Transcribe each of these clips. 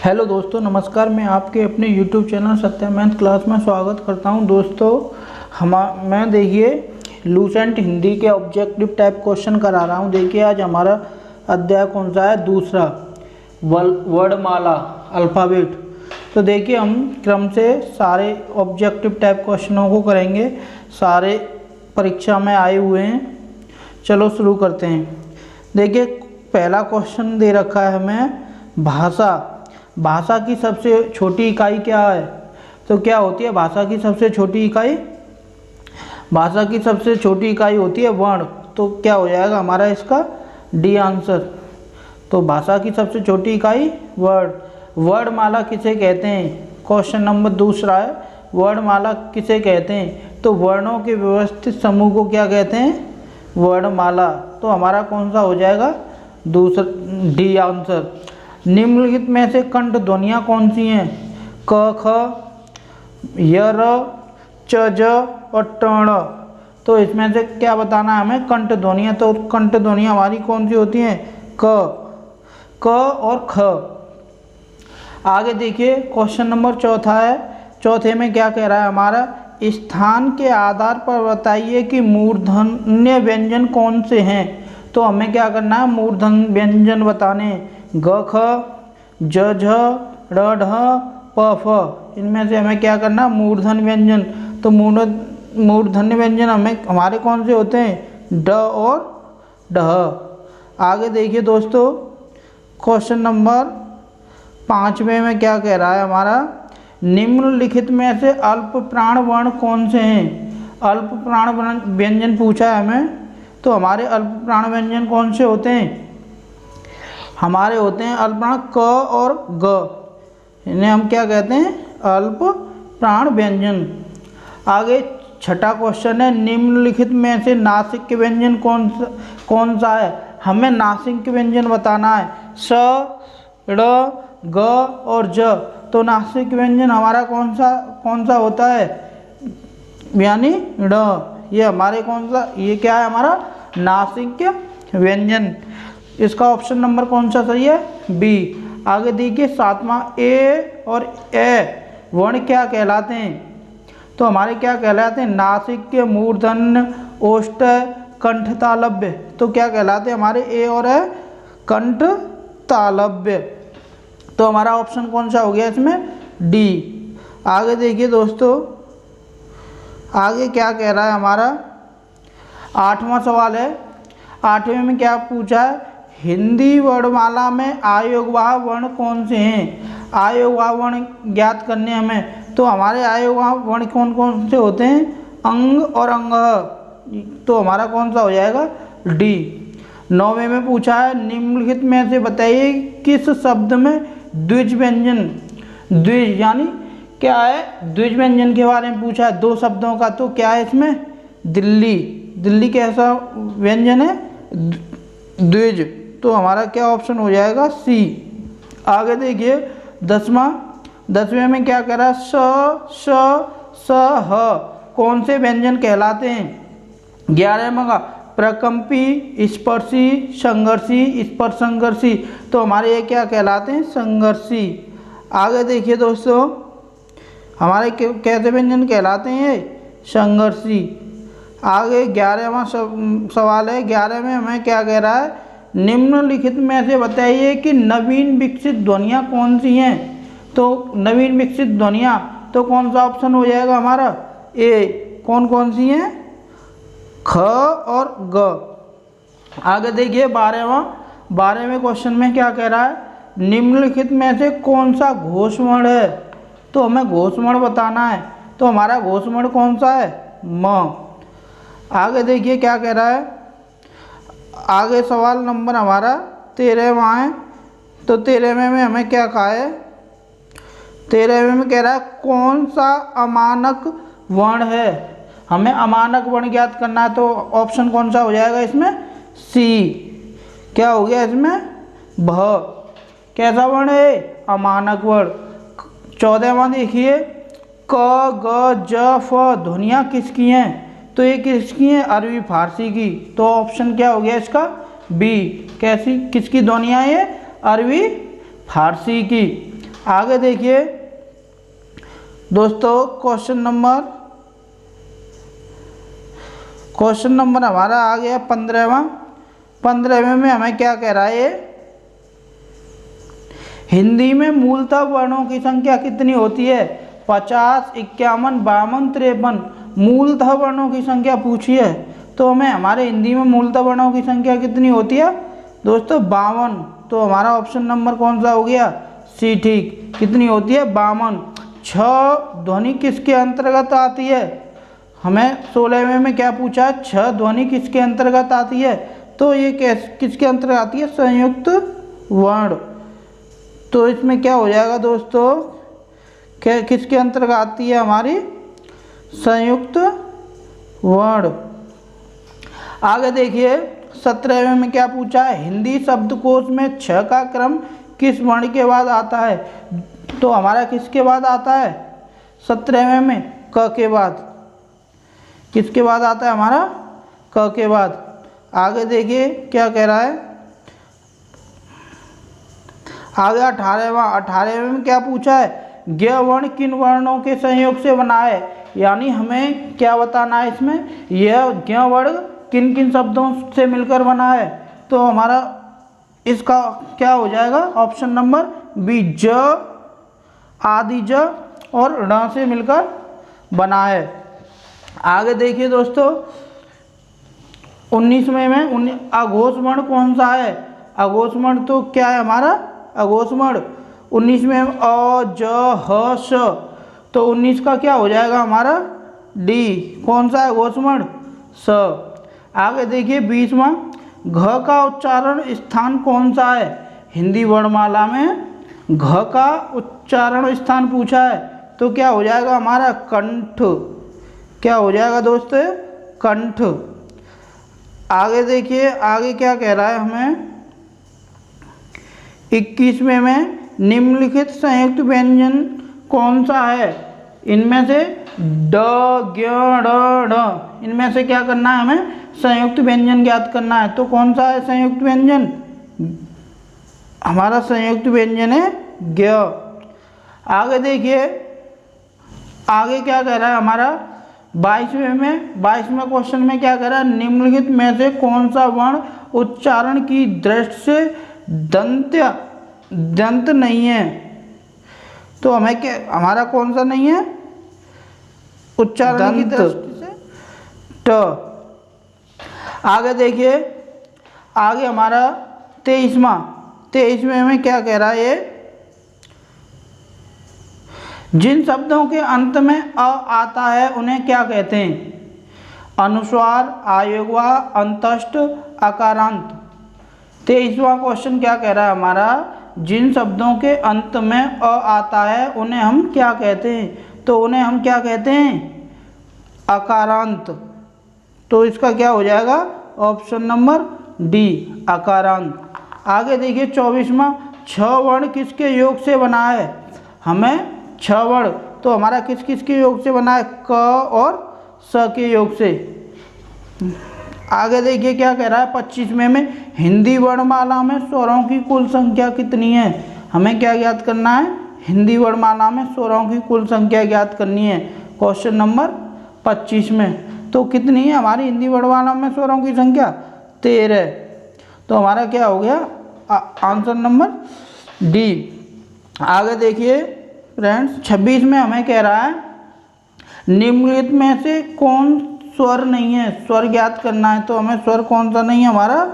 Hello दोस्तों, नमस्कार। मैं आपके अपने YouTube channel Satya math class में स्वागत करता हूं। दोस्तों मैं देखिए लूसेंट हिंदी के ऑब्जेक्टिव टाइप क्वेश्चन करा रहा हूं। देखिए आज हमारा अध्याय कौन सा है? दूसरा, वर्णमाला, अल्फ़ाबेट। तो देखिए हम क्रम से सारे ऑब्जेक्टिव टाइप क्वेश्चनों को करेंगे, सारे परीक्षा में आए हुए हैं। चलो शुरू करते हैं। देखिए पहला क्वेश्चन दे रखा है हमें, भाषा की सबसे छोटी इकाई क्या है? तो क्या होती है भाषा की सबसे छोटी इकाई? भाषा की सबसे छोटी इकाई होती है वर्ण। तो क्या हो जाएगा हमारा इसका डी आंसर। तो भाषा की सबसे छोटी इकाई वर्ण। वर्णमाला किसे कहते हैं? क्वेश्चन नंबर दूसरा है, वर्णमाला किसे कहते हैं? तो वर्णों के व्यवस्थित समूह को क्या कहते हैं? वर्णमाला। तो हमारा कौन सा हो जाएगा? दूसरा, डी आंसर। निम्नलिखित में से कंठ ध्वनियाँ कौन सी हैं? क, ख, य, र, च, ज और ट, ण। तो इसमें से क्या बताना है हमें? कंठ ध्वनियाँ। तो कंठ ध्वनियाँ हमारी कौन सी होती हैं? क और ख। आगे देखिए क्वेश्चन नंबर चौथा है। चौथे में क्या कह रहा है हमारा? स्थान के आधार पर बताइए कि मूर्धन्य व्यंजन कौन से हैं। तो हमें क्या करना है? मूर्धन्य व्यंजन बताने। ग, ख, ज, झ, ड़, ढ, प, फ। इनमें से हमें क्या करना? मूर्धन्य व्यंजन। तो मूर्धन्य व्यंजन हमारे कौन से होते हैं? ड और ढ। आगे देखिए दोस्तों क्वेश्चन नंबर 5वें में क्या कह रहा है हमारा? निम्नलिखित में से अल्प प्राण वर्ण कौन से हैं? अल्प प्राण व्यंजन पूछा है हमें। तो हमारे अल्प प्राण व्यंजन कौन से होते हैं? हमारे होते हैं अल्प प्राण क और ग। इन्हें हम क्या कहते हैं? अल्प प्राण व्यंजन। आगे छठा क्वेश्चन है, निम्नलिखित में से नासिक व्यंजन कौन सा है? हमें नासिक व्यंजन बताना है। स, ड़, ग और ज। तो नासिक व्यंजन हमारा कौन सा होता है? यानी ड़। ये हमारे कौन सा, ये क्या है हमारा? नासिक व्यंजन। इसका ऑप्शन नंबर कौन सा सही है? बी। आगे देखिए सातवां, ए और ए वर्ण क्या कहलाते हैं? तो हमारे क्या कहलाते हैं? नासिक, मूर्धन्य, ओष्ठ, कंठ तालव्य। तो क्या कहलाते हैं हमारे ए और ए? कंठ तालव्य। तो हमारा ऑप्शन कौन सा हो गया इसमें? डी। आगे देखिए दोस्तों, आगे क्या कह रहा है हमारा? 8वां सवाल है। 8वें में क्या पूछा है? हिंदी वर्णमाला में आयोगवाह वर्ण कौन से हैं? आयोगवाह वर्ण ज्ञात करने हमें। तो हमारे आयोगवाह वर्ण कौन कौन से होते हैं? अंग और अंग। तो हमारा कौन सा हो जाएगा? डी। 9वें में पूछा है, निम्नलिखित में से बताइए किस शब्द में द्विज व्यंजन, द्विज यानी क्या है? द्विज व्यंजन के बारे में पूछा है, दो शब्दों का। तो क्या है इसमें? दिल्ली। दिल्ली कैसा व्यंजन है? द्विज। तो हमारा क्या ऑप्शन हो जाएगा? सी। आगे देखिए 10वें में क्या कह रहा है? स, श, स, ह कौन से व्यंजन कहलाते हैं? 11वें का प्रकंपी, स्पर्शी, संघर्षी, स्पर्श संघर्षी। तो हमारे ये क्या कहलाते हैं? संघर्षी। आगे देखिए दोस्तों हमारे कैसे व्यंजन कहलाते हैं? ये संघर्षी। आगे 11वां सवाल है। 11 में हमें क्या कह रहा है? निम्नलिखित में से बताइए कि नवीन विकसित ध्वनियाँ कौन सी हैं? तो नवीन विकसित ध्वनियाँ, तो कौन सा ऑप्शन हो जाएगा हमारा? ए। कौन कौन सी हैं? ख और ग। आगे देखिए 12वें क्वेश्चन में क्या कह रहा है? निम्नलिखित में से कौन सा घोषवर्ण है? तो हमें घोषवर्ण बताना है। तो हमारा घोषवर्ण कौन सा है? म। आगे देखिए क्या कह रहा है? आगे सवाल नंबर हमारा 13वां है। तो 13वें में हमें क्या कहा है? 13वें में कह रहा है कौन सा अमानक वर्ण है? हमें अमानक वर्ण ज्ञात करना है। तो ऑप्शन कौन सा हो जाएगा इसमें? सी। क्या हो गया इसमें? भ। कैसा वर्ण है? अमानक वर्ण। 14वां देखिए, क, ग, ज, फ ध्वनियाँ किसकी हैं? तो ये किसकी है? अरबी फारसी की। तो ऑप्शन क्या हो गया इसका? बी। कैसी, किसकी ध्वनियाँ ये? अरबी फारसी की। आगे देखिए दोस्तों, क्वेश्चन नंबर हमारा आ गया 15वां। 15वें में हमें क्या कह रहा है ये, हिंदी में मूलतः वर्णों की संख्या कितनी होती है? 50, 51, 52, 53। मूलतः वर्णों की संख्या पूछी है, तो हमें हमारे हिंदी में मूलतः वर्णों की संख्या कितनी होती है दोस्तों? 52। तो हमारा ऑप्शन नंबर कौन सा हो गया? सी, ठीक। कितनी होती है? 52। 6 ध्वनि किसके अंतर्गत आती है? हमें 16वें में क्या पूछा है? 6 ध्वनि किसके अंतर्गत आती है? तो ये किसके अंतर्गत आती है? संयुक्त वर्ण। तो इसमें क्या हो जाएगा दोस्तों, क्या किसके अंतर्गत आती है? हमारी संयुक्त वर्ण। आगे देखिए 17वें में क्या पूछा है? हिंदी शब्दकोश में 6 का क्रम किस वर्ण के बाद आता है? तो हमारा किसके बाद आता है 17वें में? क के बाद। किसके बाद आता है हमारा? क के बाद। आगे देखिए क्या कह रहा है, आगे 18वें में क्या पूछा है? ज्ञ वर्ण किन वर्णों के संयोग से बना है? यानी हमें क्या बताना है इसमें, यह ज्ञ वर्ण किन किन शब्दों से मिलकर बना है? तो हमारा इसका क्या हो जाएगा? ऑप्शन नंबर बी, ज, आदि ज और ण से मिलकर बना है। आगे देखिए दोस्तों 19वें में अघोष वर्ण कौन सा है? अघोष वर्ण तो क्या है हमारा? अघोष वर्ण 19वें में अ, ज, ह, श। तो 19 का क्या हो जाएगा हमारा? डी। कौन सा है अघोष वर्ण? स। आगे देखिए 20वां, घ का उच्चारण स्थान कौन सा है? हिंदी वर्णमाला में घ का उच्चारण स्थान पूछा है, तो क्या हो जाएगा हमारा? कंठ। क्या हो जाएगा दोस्तों? कंठ। आगे देखिए आगे क्या कह रहा है हमें, 21वें में निम्नलिखित संयुक्त व्यंजन कौन सा है? इनमें से ड, ज्ञ, ड़, ढ, इनमें से क्या करना है हमें? संयुक्त व्यंजन ज्ञात करना है। तो कौन सा है संयुक्त व्यंजन? हमारा संयुक्त व्यंजन है ज्ञ। आगे देखिए आगे क्या कह रहा है हमारा 22वें क्वेश्चन में क्या कह रहा है? निम्नलिखित में से कौन सा वर्ण उच्चारण की दृष्टि से दंत नहीं है? तो हमें क्या, हमारा कौन सा नहीं है उच्चारण की दृष्टि से? ट। आगे देखिए आगे हमारा 23वें में क्या कह रहा है ये, जिन शब्दों के अंत में अ आता है उन्हें क्या कहते हैं? अनुस्वार, आयोगवा, अंतस्थ, अकारांत। 23वां क्वेश्चन क्या कह रहा है हमारा, जिन शब्दों के अंत में अ आता है उन्हें हम क्या कहते हैं? तो उन्हें हम क्या कहते हैं? अकारांत। तो इसका क्या हो जाएगा? ऑप्शन नंबर डी, अकारांत। आगे देखिए 24वां, 6 वर्ण किसके योग से बना है? हमें 6 वर्ण, तो हमारा किस किस के योग से बना है? क और स के योग से। आगे देखिए क्या कह रहा है 25वें में हिंदी वर्णमाला में स्वरों की कुल संख्या कितनी है? हमें क्या ज्ञात करना है? हिंदी वर्णमाला में स्वरों की कुल संख्या ज्ञात करनी है क्वेश्चन नंबर 25 में। तो कितनी है हमारी हिंदी वर्णमाला में स्वरों की संख्या? 13। तो हमारा क्या हो गया आंसर नंबर डी। आगे देखिए फ्रेंड्स 26 में हमें कह रहा है निम्नलिखित में से कौन स्वर नहीं है? स्वर ज्ञात करना है, तो हमें स्वर कौन सा नहीं है हमारा?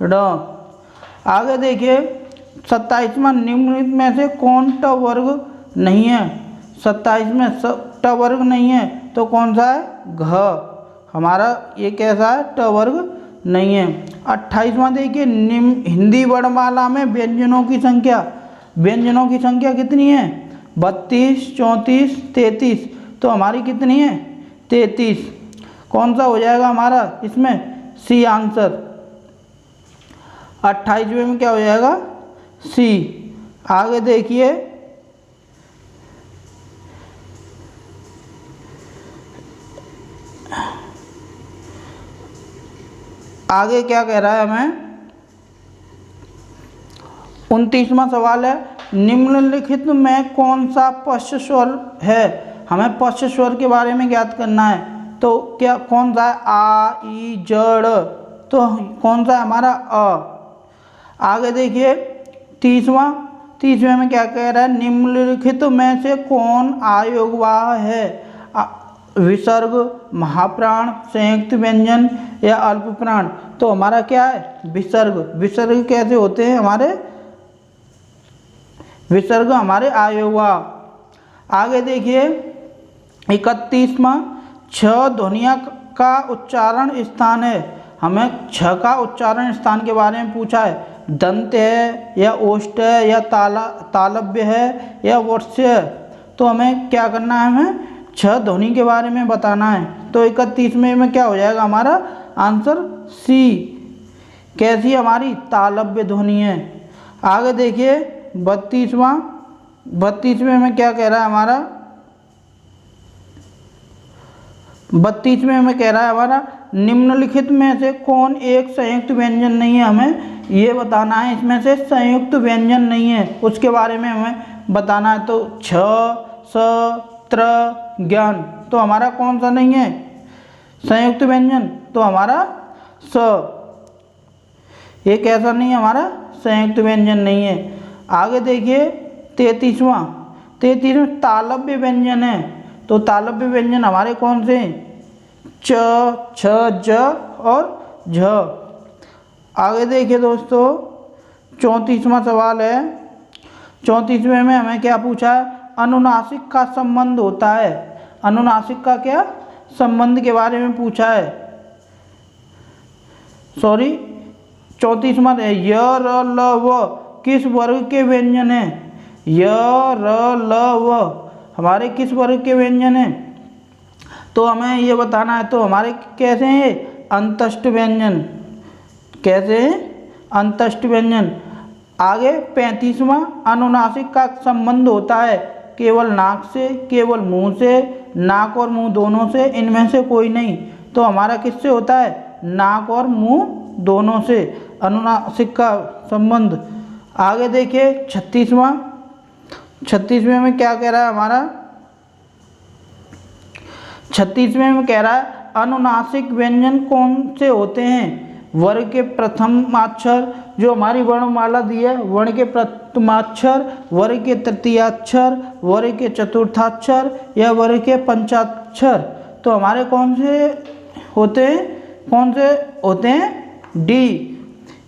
ड। आगे देखिए 27वां, निम्नलिखित में से कौन ट वर्ग नहीं है? 27 में ट वर्ग नहीं है, तो कौन सा है? घ। हमारा ये कैसा है? ट वर्ग नहीं है। 28वां देखिए हिंदी वर्णमाला में व्यंजनों की संख्या कितनी है? 32, 34, 33। तो हमारी कितनी है? 33। कौन सा हो जाएगा हमारा इसमें? C answer. 28वें में क्या हो जाएगा? सी। आगे देखिए आगे क्या कह रहा है हमें 29वां सवाल है निम्नलिखित में कौन सा पश्च स्वर है। हमें पश्च स्वर के बारे में ज्ञात करना है। तो क्या कौन सा है, आ ई जड़, तो कौन सा है हमारा अ। आगे देखिए तीसवें में क्या कह रहा है, निम्नलिखित में से कौन आयोगवाह है। विसर्ग, महाप्राण, संयुक्त व्यंजन या अल्प प्राण। तो हमारा क्या है, विसर्ग। विसर्ग कैसे होते हैं हमारे, विसर्ग हमारे आयोगवाह। आगे देखिए 31वां, छ ध्वनिया का उच्चारण स्थान है। हमें छ का उच्चारण स्थान के बारे में पूछा है। दंत है या ओष्ठ है या तालव्य है या वर्ष्य है। तो हमें क्या करना है, हमें छ ध्वनि के बारे में बताना है। तो 31वें में क्या हो जाएगा हमारा आंसर सी। कैसी हमारी, तालव्य ध्वनि है। आगे देखिए 32वें में क्या कह रहा है हमारा, 32वें में कह रहा है हमारा निम्नलिखित में से कौन एक संयुक्त व्यंजन नहीं है। हमें ये बताना है इसमें से संयुक्त व्यंजन नहीं है, उसके बारे में हमें बताना है। तो छ, स, त्र, ज्ञान, तो हमारा कौन सा नहीं है संयुक्त व्यंजन, तो हमारा स। ये कैसा नहीं है, हमारा संयुक्त व्यंजन नहीं है। आगे देखिए 33वां तालव्य व्यंजन है। तो तालव्य व्यंजन हमारे कौन से हैं, च, छ, ज और झ। आगे देखिए दोस्तों 34वां सवाल है। 34वें में हमें क्या पूछा है, अनुनासिक का संबंध होता है। अनुनासिक का क्या संबंध के बारे में पूछा है। 34वां है, य, र, ल, व किस वर्ग के व्यंजन है। य, र, ल, व हमारे किस वर्ग के व्यंजन हैं। तो हमें ये बताना है। तो हमारे कैसे हैं, अंतस्थ व्यंजन। कैसे हैं, अंतस्थ व्यंजन। आगे 35वां, अनुनासिक का संबंध होता है केवल नाक से, केवल मुंह से, नाक और मुंह दोनों से, इनमें से कोई नहीं। तो हमारा किससे होता है, नाक और मुंह दोनों से अनुनासिक का संबंध। आगे देखिए 36वें में क्या कह रहा है हमारा, 36वें में कह रहा है अनुनासिक व्यंजन कौन से होते हैं। वर्ग के प्रथमाक्षर, जो हमारी वर्णमाला दी है, वर्ण के प्रथमाक्षर, वर्ग के तृतीयाक्षर, वर्ग के चतुर्थाक्षर या वर्ग के पंचाक्षर। तो हमारे कौन से होते हैं, डी।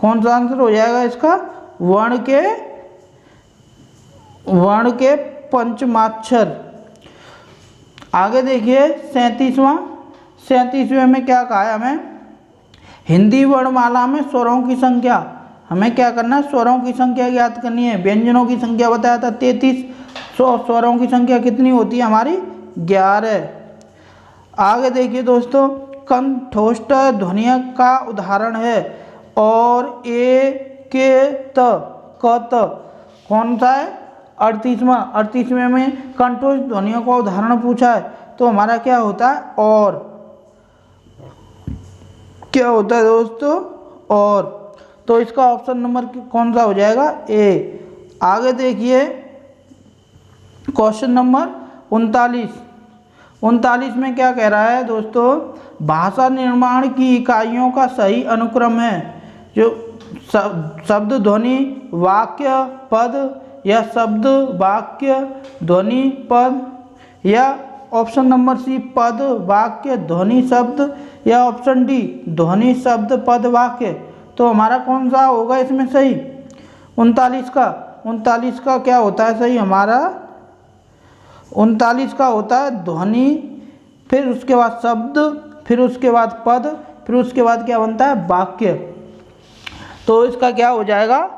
कौन सा आंसर हो जाएगा इसका, वर्ण के पंचमाक्षर। आगे देखिए 37वें में क्या कहा है हमें, हिंदी वर्णमाला में स्वरों की संख्या। हमें क्या करना है, स्वरों की संख्या ज्ञात करनी है। व्यंजनों की संख्या बताया था 33, स्वरों की संख्या कितनी होती है हमारी, 11। आगे देखिए दोस्तों, कंठोष्ठ ध्वनियों का उदाहरण है और ए, के, त, क, त कौन सा है, 38वें में कंठोष्ठ ध्वनियों का उदाहरण पूछा है। तो हमारा क्या होता है, और क्या होता है दोस्तों, और। तो इसका ऑप्शन नंबर कौन सा हो जाएगा, ए। आगे देखिए क्वेश्चन नंबर 39 में क्या कह रहा है दोस्तों, भाषा निर्माण की इकाइयों का सही अनुक्रम है। जो शब्द, ध्वनि, वाक्य, पद, या शब्द, वाक्य, ध्वनि, पद, या ऑप्शन नंबर सी पद, वाक्य, ध्वनि, शब्द, या ऑप्शन डी ध्वनि, शब्द, पद, वाक्य। तो हमारा कौन सा होगा इसमें सही, 39 का क्या होता है सही हमारा, 39 का होता है ध्वनि, फिर उसके बाद शब्द, फिर उसके बाद पद, फिर उसके बाद क्या बनता है, वाक्य। तो इसका क्या हो जाएगा,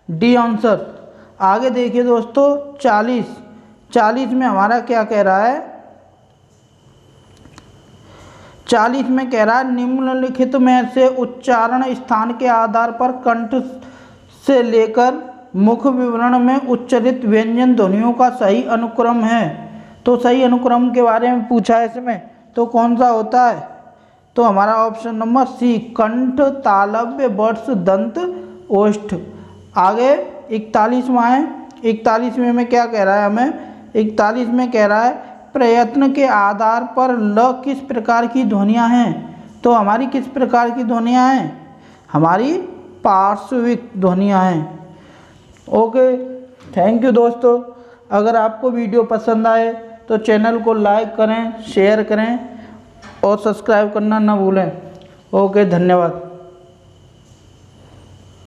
डी आंसर। आगे देखिए दोस्तों 40 में हमारा क्या कह रहा है, 40 में कह रहा है निम्नलिखित में से उच्चारण स्थान के आधार पर कंठ से लेकर मुख विवरण में उच्चारित व्यंजन ध्वनियों का सही अनुक्रम है। तो सही अनुक्रम के बारे में पूछा है इसमें, तो कौन सा होता है, तो हमारा ऑप्शन नंबर सी कंठ, तालव्य, वर्ष, दंत, ओष्ठ। आगे 41वां है, 41वें में क्या कह रहा है हमें, 41 में कह रहा है प्रयत्न के आधार पर ल किस प्रकार की ध्वनियाँ हैं। तो हमारी किस प्रकार की ध्वनियाँ हैं, हमारी पार्श्विक ध्वनियाँ हैं। ओके, थैंक यू दोस्तों। अगर आपको वीडियो पसंद आए तो चैनल को लाइक करें, शेयर करें और सब्सक्राइब करना ना भूलें। ओके, धन्यवाद।